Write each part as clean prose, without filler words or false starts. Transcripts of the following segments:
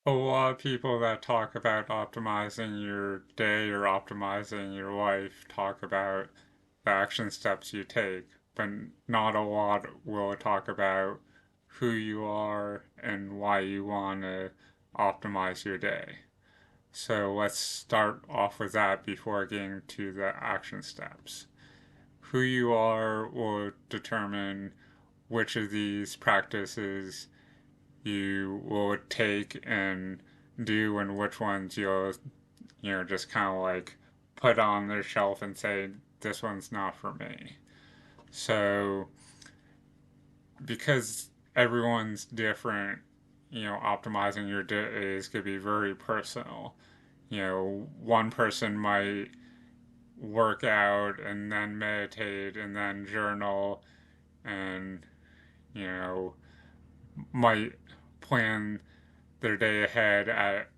A lot of people that talk about optimizing your day or optimizing your life talk about the action steps you take, but not a lot will talk about who you are and why you want to optimize your day. So let's start off with that before getting to the action steps. Who you are will determine which of these practices you will take and do and which ones you'll, just kind of like put on their shelf and say, this one's not for me. So, because everyone's different, optimizing your days could be very personal. One person might work out and then meditate and then journal and, you know, might plan their day ahead at,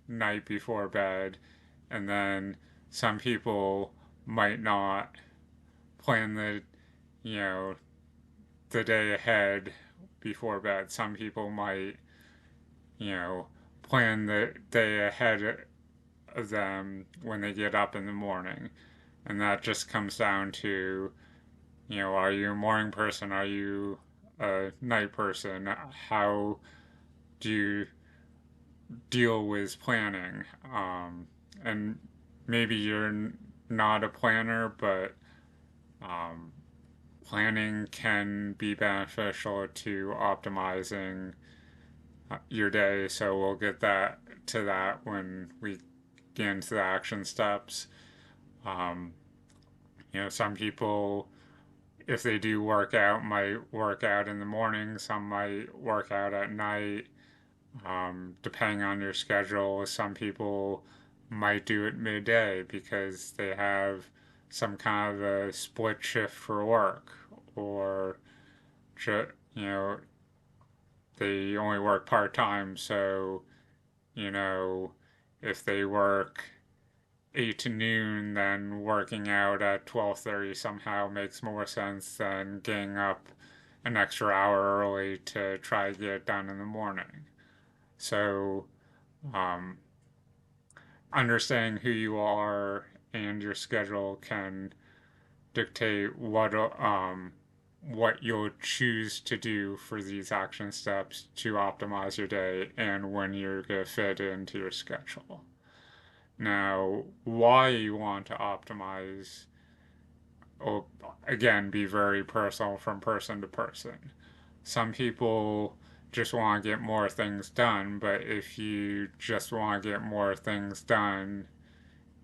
night before bed. And then some people might not plan you know, the day ahead before bed. Some people might, you know, plan the day ahead of them when they get up in the morning. And that just comes down to, are you a morning person? Are you a night person? How do you deal with planning? And maybe you're not a planner, but um, planning can be beneficial to optimizing your day. So we'll get that to that when we get into the action steps. Um, some people, if they do work out, might work out in the morning. Some might work out at night. Depending on your schedule, some people might do it midday because they have some kind of a split shift for work, or you know they only work part time. So you know if they work 8 to noon, then working out at 12:30 somehow makes more sense than getting up an extra hour early to try to get it done in the morning. So um, understanding who you are and your schedule can dictate what you'll choose to do for these action steps to optimize your day and when you're going to fit into your schedule. Now, why you want to optimize will again be very personal from person to person. Some people just want to get more things done, but if you just want to get more things done,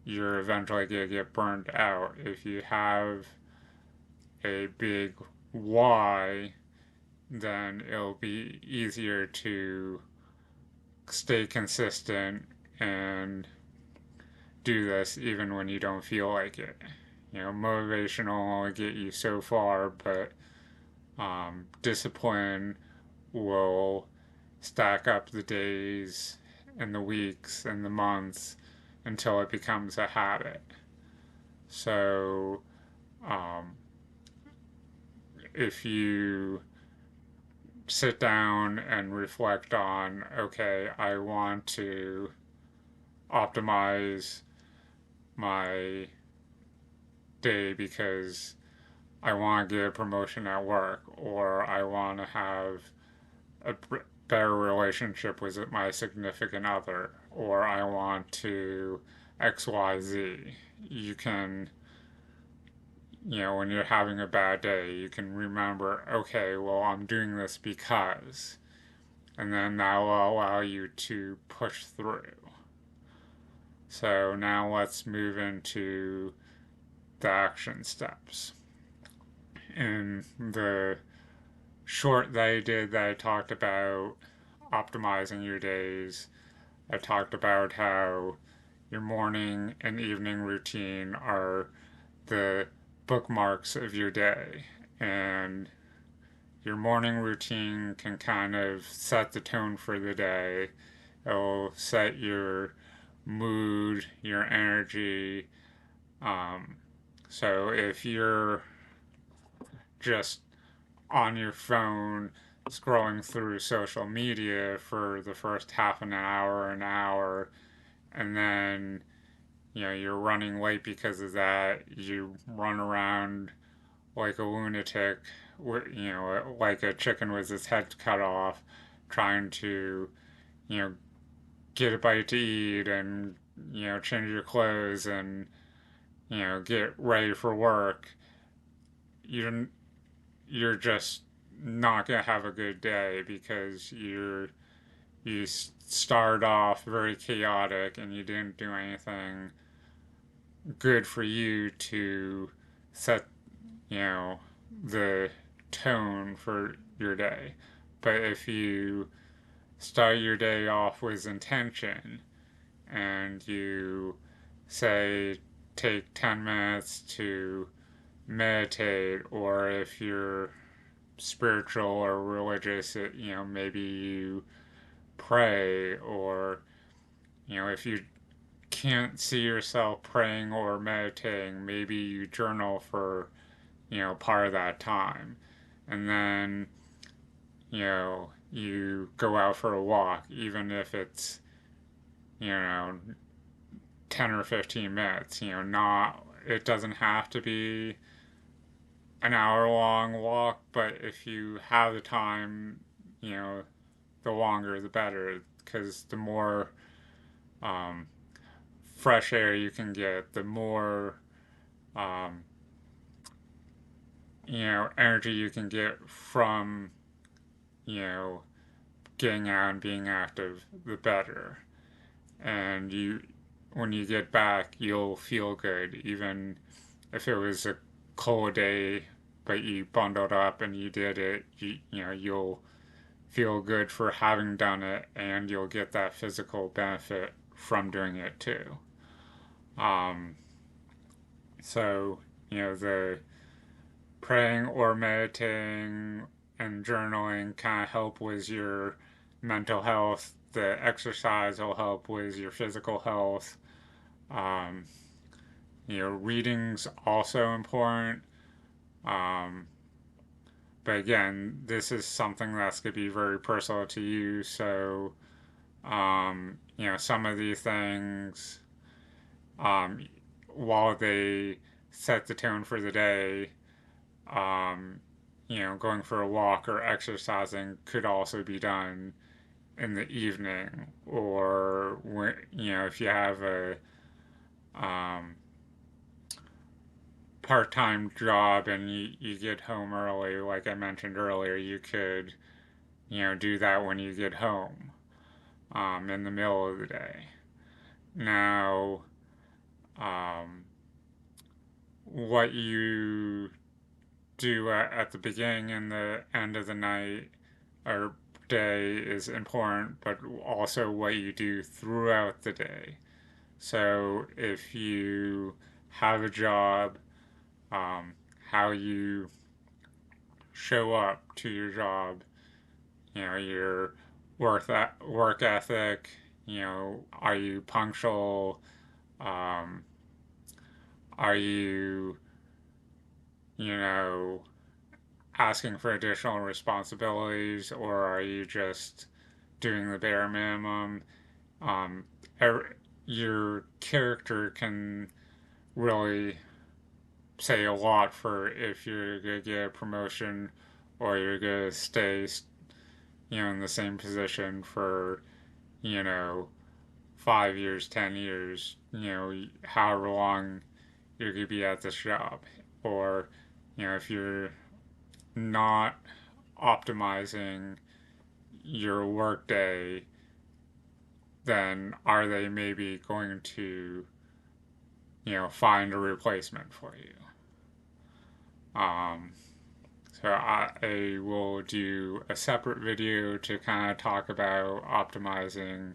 you're eventually going to get burned out. If you have a big why, then it'll be easier to stay consistent and do this even when you don't feel like it. Motivation will only get you so far, but discipline will stack up the days and the weeks and the months until it becomes a habit. So, um, if you sit down and reflect on, okay, I want to optimize my day because I want to get a promotion at work, or I want to have a better relationship with my significant other, or I want to XYZ. You can, when you're having a bad day, you can remember, okay, well, I'm doing this because, and then that will allow you to push through. So now let's move into the action steps. In the short that I did, that I talked about optimizing your days, I talked about how your morning and evening routine are the bookmarks of your day. And your morning routine can kind of set the tone for the day. It'll set your mood, your energy. Um, so if you're just on your phone scrolling through social media for the first half an hour, and then you're running late because of that. You run around like a lunatic, like a chicken with its head cut off, trying to you know get a bite to eat and change your clothes and get ready for work. You're you're just not gonna have a good day because you start off very chaotic and you didn't do anything good for you to set you know the tone for your day. But if you start your day off with intention and you say take 10 minutes to meditate, or if you're spiritual or religious, maybe you pray, or if you can't see yourself praying or meditating, maybe you journal for part of that time, and then you go out for a walk, even if it's you know 10 or 15 minutes. Not it doesn't have to be an hour long walk, but if you have the time, you know, the longer the better, because the more um, fresh air you can get, the more um, energy you can get from you know getting out and being active, the better. And when you get back, you'll feel good, even if it was a cold day, but you bundled up and you did it. You'll feel good for having done it, and you'll get that physical benefit from doing it too. Um, so, the praying or meditating and journaling kind of help with your mental health. The exercise will help with your physical health. Um, reading's also important. Um, but again, this is something that's going to be very personal to you. So, some of these things, um, while they set the tone for the day, um, going for a walk or exercising could also be done in the evening, or when, if you have a um, part-time job and you get home early, like I mentioned earlier, you could, do that when you get home, in the middle of the day. Now, um, what you do at the beginning and the end of the night or day is important, but also what you do throughout the day. So if you have a job, um, how you show up to your job, your work ethic, are you punctual? Um, are you, you know, asking for additional responsibilities, or are you just doing the bare minimum? Um, your character can really say a lot for if you're gonna get a promotion or you're gonna stay, in the same position for, you know, 5 years, 10 years, however long you're gonna be at this job, or if you're not optimizing your workday, then are they maybe going to, find a replacement for you? Um, so I will do a separate video to kind of talk about optimizing,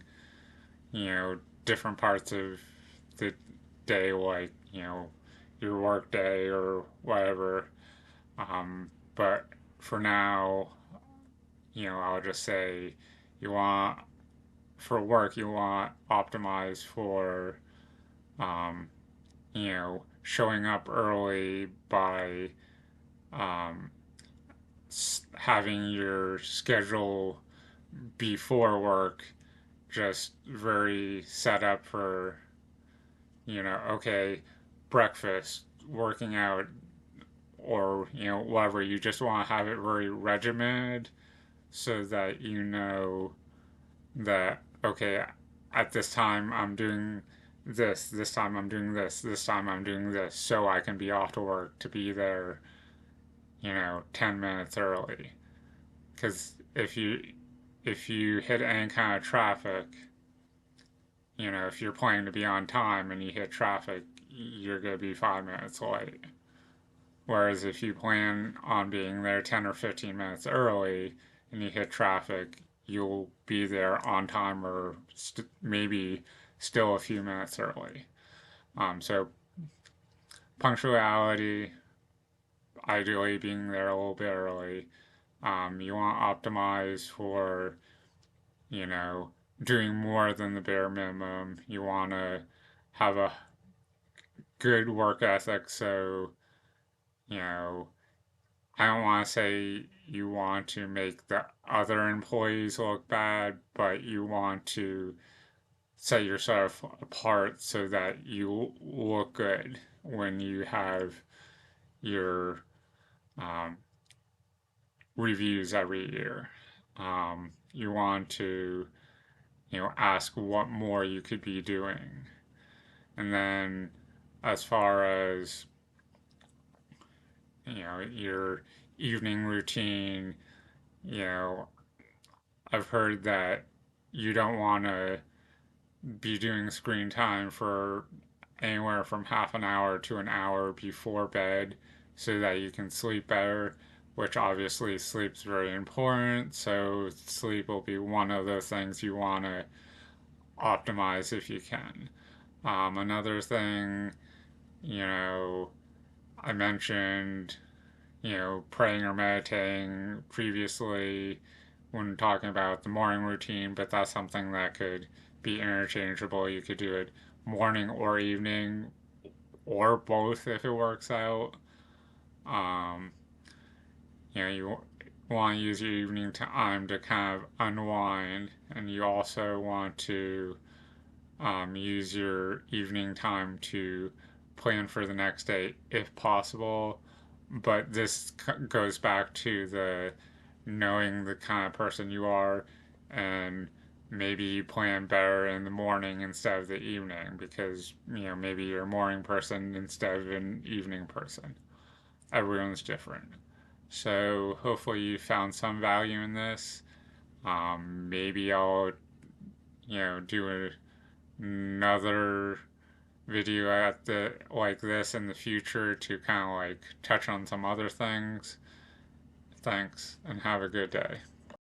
different parts of the day, like, your work day or whatever. But for now, I'll just say you want, for work, you want optimize for, um, showing up early by um, having your schedule before work just very set up for, okay, breakfast, working out, or, whatever. You just want to have it very regimented so that that, okay, at this time I'm doing this time I'm doing this time I'm doing this, so I can be off to work to be there, 10 minutes early. Because if you hit any kind of traffic, if you're planning to be on time and you hit traffic, you're going to be 5 minutes late. Whereas if you plan on being there 10 or 15 minutes early and you hit traffic, you'll be there on time or maybe still a few minutes early. So punctuality, ideally being there a little bit early. You want to optimize for, you know, doing more than the bare minimum. You want to have a good work ethic. So, you know, I don't want to say you want to make the other employees look bad, but you want to set yourself apart so that you look good when you have your um, reviews every year. You want to, ask what more you could be doing. And then as far as, your evening routine, you know, I've heard that you don't want to be doing screen time for anywhere from half an hour to an hour before bed so that you can sleep better, which obviously sleep's very important. So sleep will be one of those things you want to optimize if you can. Another thing, you know, I mentioned, praying or meditating previously when talking about the morning routine, but that's something that could be interchangeable. You could do it morning or evening or both if it works out. Um, you want to use your evening time to kind of unwind, and you also want to use your evening time to plan for the next day if possible. But this goes back to the knowing the kind of person you are, and maybe you plan better in the morning instead of the evening because, maybe you're a morning person instead of an evening person. Everyone's different. So hopefully you found some value in this. Maybe I'll, do another video at the like this in the future to kind of like touch on some other things. Thanks and have a good day.